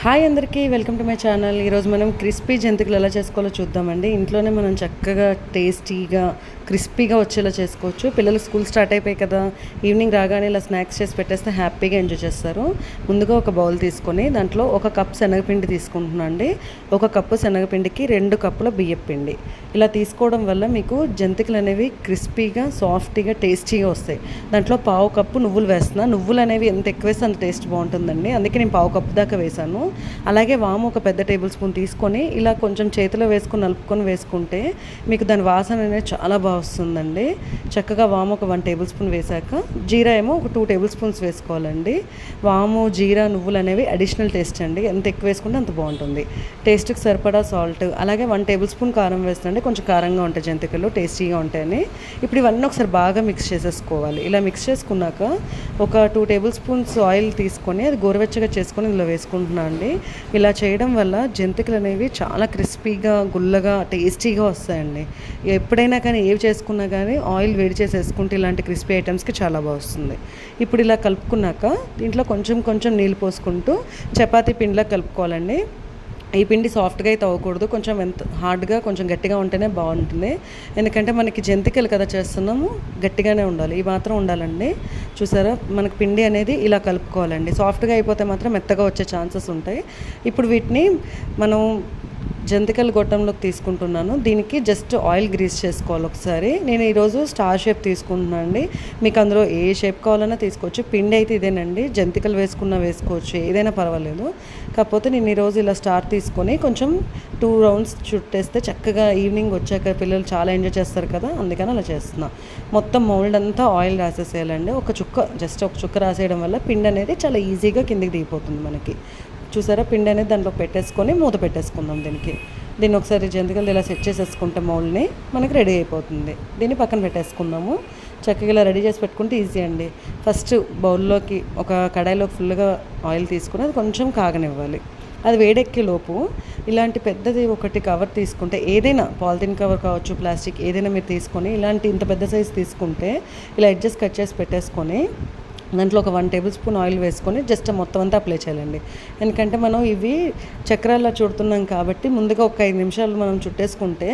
Hi అందరికీ welcome to my channel. ఈరోజు మనం క్రిస్పీ జంతికలు ఎలా చేసుకోవాలో చూద్దామండి. ఇంట్లోనే మనం చక్కగా టేస్టీగా క్రిస్పీగా వచ్చేలా చేసుకోవచ్చు. పిల్లలు స్కూల్ స్టార్ట్ అయిపోయి కదా, ఈవినింగ్ రాగానే ఇలా స్నాక్స్ చేసి పెట్టేస్తే హ్యాపీగా ఎంజాయ్ చేస్తారు. ముందుగా ఒక బౌల్ తీసుకొని దాంట్లో 1 కప్ శనగపిండి తీసుకుంటున్నాను అండి. 1 కప్పు శనగపిండికి 2 కప్పుల బియ్యం పిండి. ఇలా తీసుకోవడం వల్ల మీకు జంతికలు అనేవి క్రిస్పీగా సాఫ్టీగా టేస్టీగా వస్తాయి. దాంట్లో 1/2 కప్పు నువ్వులు వేస్తున్నా. నువ్వులు అనేవి ఎంత ఎక్కువ వేస్తే అంత టేస్ట్ బాగుంటుందండి. అందుకే నేను 1/2 కప్పు దాకా వేసాను. అలాగే వాము ఒక పెద్ద టేబుల్ స్పూన్ తీసుకొని ఇలా కొంచెం చేతిలో వేసుకొని నలుపుకొని వేసుకుంటే మీకు దాని వాసన అనేది చాలా బాగా వస్తుందండి. చక్కగా వాము ఒక 1 టేబుల్ స్పూన్ వేసాక జీరా ఏమో ఒక 2 టేబుల్ స్పూన్స్ వేసుకోవాలండి. వాము జీరా నువ్వులు అనేవి అడిషనల్ టేస్ట్ అండి. ఎంత ఎక్కువ వేసుకుంటే అంత బాగుంటుంది. టేస్ట్కి సరిపడా సాల్ట్, అలాగే 1 టేబుల్ స్పూన్ కారం వేస్తుంటే కొంచెం కారంగా ఉంటాయి జంతికలు, టేస్టీగా ఉంటాయని. ఇప్పుడు ఇవన్నీ ఒకసారి బాగా మిక్స్ చేసేసుకోవాలి. ఇలా మిక్స్ చేసుకున్నాక ఒక 2 టేబుల్ స్పూన్స్ ఆయిల్ తీసుకొని అది గోరువెచ్చగా చేసుకొని ఇందులో వేసుకుంటున్నాను అండి. ఇలా చేయడం వల్ల జంతికలు అనేవి చాలా క్రిస్పీగా గుల్లగా టేస్టీగా వస్తాయండి. ఎప్పుడైనా కానీ ఏవి చేసుకున్నా కానీ ఆయిల్ వేడి చేసి వేసుకుంటే ఇలాంటి క్రిస్పీ ఐటమ్స్కి చాలా బాగా వస్తుంది. ఇప్పుడు ఇలా కలుపుకున్నాక దీంట్లో కొంచెం కొంచెం నీళ్ళు పోసుకుంటూ చపాతీ పిండిలా కలుపుకోవాలండి. ఈ పిండి సాఫ్ట్గా అయితే అవ్వకూడదు, కొంచెం ఎంత హార్డ్గా కొంచెం గట్టిగా ఉంటేనే బాగుంటుంది. ఎందుకంటే మనకి జంతికలు కదా చేస్తున్నాము, గట్టిగానే ఉండాలి. ఈ మాత్రం ఉండాలండి. చూసారా, మనకి పిండి అనేది ఇలా కలుపుకోవాలండి. సాఫ్ట్గా అయిపోతే మాత్రం మెత్తగా వచ్చే ఛాన్సెస్ ఉంటాయి. ఇప్పుడు వీటిని మనం జంతికల గొట్టంలోకి తీసుకుంటున్నాను. దీనికి జస్ట్ ఆయిల్ గ్రీస్ చేసుకోవాలి ఒకసారి. నేను ఈరోజు స్టార్ షేప్ తీసుకుంటున్నాను అండి. మీకు అందులో ఏ షేప్ కావాలన్నా తీసుకోవచ్చు. పిండి అయితే ఇదేనండి, జంతికలు వేసుకోవచ్చు, ఏదైనా పర్వాలేదు. కాకపోతే నేను ఈరోజు ఇలా స్టార్ తీసుకొని కొంచెం 2 రౌండ్స్ చుట్టేస్తే చక్కగా ఈవినింగ్ వచ్చాక పిల్లలు చాలా ఎంజాయ్ చేస్తారు కదా, అందుకని అలా చేస్తున్నా. మొత్తం మౌల్డ్ అంతా ఆయిల్ రాసేసేయాలండి. జస్ట్ ఒక చుక్క రాసేయడం వల్ల పిండి అనేది చాలా ఈజీగా కిందికి దిగిపోతుంది మనకి. చూసారా, పిండి అనేది దాంట్లో పెట్టేసుకొని మూత పెట్టేసుకుందాం. దీన్ని ఒకసారి జంతికలు ఇలా సెట్ చేసేసుకుంటే మౌల్డ్ని మనకి రెడీ అయిపోతుంది. దీన్ని పక్కన పెట్టేసుకుందాము. చక్కగా ఇలా రెడీ చేసి పెట్టుకుంటే ఈజీ అండి. ఫస్ట్ బౌల్లోకి ఒక కడాయిలో ఫుల్గా ఆయిల్ తీసుకుని అది కొంచెం కాగనివ్వాలి. అది వేడెక్కే లోపు ఇలాంటి పెద్దది ఒకటి కవర్ తీసుకుంటే, ఏదైనా పాలిథిన్ కవర్ కావచ్చు, ప్లాస్టిక్ ఏదైనా మీరు తీసుకొని ఇలాంటి ఇంత పెద్ద సైజు తీసుకుంటే ఇలా ఎడ్జెస్ కట్ చేసి పెట్టేసుకొని దాంట్లో ఒక 1 టేబుల్ స్పూన్ ఆయిల్ వేసుకొని జస్ట్ మొత్తం అంతా అప్లై చేయాలండి. ఎందుకంటే మనం ఇవి చక్రాల్లో చుడుతున్నాం కాబట్టి ముందుగా ఒక 5 నిమిషాలు మనం చుట్టేసుకుంటే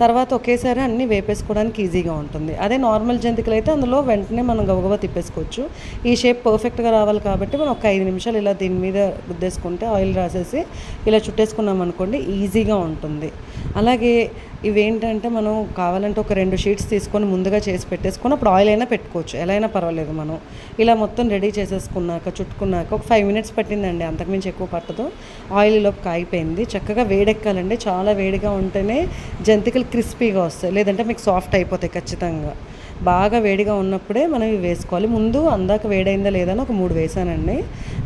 తర్వాత ఒకేసారి అన్నీ వేపేసుకోవడానికి ఈజీగా ఉంటుంది. అదే నార్మల్ జంతికలు అయితే అందులో వెంటనే మనం గబగబా తిప్పేసుకోవచ్చు. ఈ షేప్ పర్ఫెక్ట్గా రావాలి కాబట్టి మనం ఒక 5 నిమిషాలు ఇలా దీని మీద రుద్దేసుకుంటే ఆయిల్ రాసేసి ఇలా చుట్టేసుకున్నాం అనుకోండి, ఈజీగా ఉంటుంది. అలాగే ఇవేంటంటే మనం కావాలంటే ఒక 2 షీట్స్ తీసుకొని ముందుగా చేసి పెట్టేసుకొని అప్పుడు ఆయిల్ అయినా పెట్టుకోవచ్చు, ఎలా అయినా పర్వాలేదు. మనం ఇలా మొత్తం రెడీ చేసేసుకున్నాక చుట్టుకున్నాక ఒక 5 మినిట్స్ పట్టిందండి, అంతకుమించి ఎక్కువ పట్టదు. ఆయిల్ లోపు కాగిపోయింది. చక్కగా వేడెక్కాలండి. చాలా వేడిగా ఉంటేనే జంతికలు క్రిస్పీగా వస్తాయి, లేదంటే మీకు సాఫ్ట్ అయిపోతాయి ఖచ్చితంగా. బాగా వేడిగా ఉన్నప్పుడే మనం ఇవి వేసుకోవాలి. ముందు అందాక వేడైందా లేదా అని ఒక 3 వేసానండి.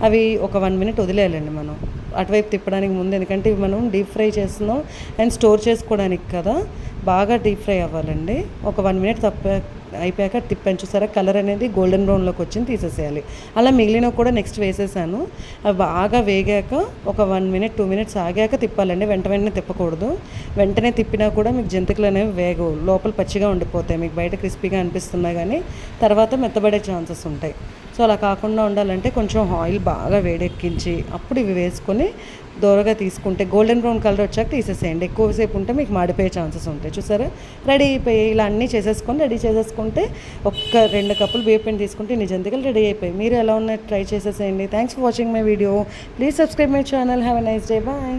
అవి ఒక 1 మినిట్ వదిలేయాలండి మనం అటువైపు తిప్పడానికి ముందు. ఎందుకంటే ఇవి మనం డీప్ ఫ్రై చేస్తున్నాం అండ్ స్టోర్ చేసుకోవడానికి కదా, బాగా డీప్ ఫ్రై అవ్వాలండి. ఒక 1 మినిట్ అయిపోయాక తిప్పాను. చూసారా, కలర్ అనేది గోల్డెన్ బ్రౌన్లోకి వచ్చింది, తీసేసేయాలి. అలా మిగిలినవి కూడా నెక్స్ట్ వేసేసాను. అవి బాగా వేగాక ఒక 1 మినిట్ 2 మినిట్స్ ఆగాక తిప్పాలండి. వెంటనే తిప్పకూడదు. వెంటనే తిప్పినా కూడా మీకు జంతికలు అనేవి వేగవు, లోపల పచ్చిగా ఉండిపోతాయి. మీకు బయట క్రిస్పీగా అనిపిస్తున్నా కానీ తర్వాత మెత్తబడే ఛాన్సెస్ ఉంటాయి. సో అలా కాకుండా ఉండాలంటే కొంచెం ఆయిల్ బాగా వేడెక్కించి అప్పుడు ఇవి వేసుకొని దూరగా తీసుకుంటే గోల్డెన్ బ్రౌన్ కలర్ వచ్చాక తీసేసేయండి. ఎక్కువసేపు ఉంటే మీకు మాడిపోయే ఛాన్సెస్ ఉంటాయి. చూసారా, రెడీ అయిపోయి ఇలా అన్నీ రెడీ చేసేసుకుంటే ఒక్క 2 కప్పులు బియ్యం పిండి తీసుకుంటే ఇన్ని జంతికలు రెడీ అయిపోయి. మీరు ఎలా ఉన్నాయి ట్రై చేసేసేయండి. Thanks for watching my video. Please subscribe my channel. Have a nice day. Bye.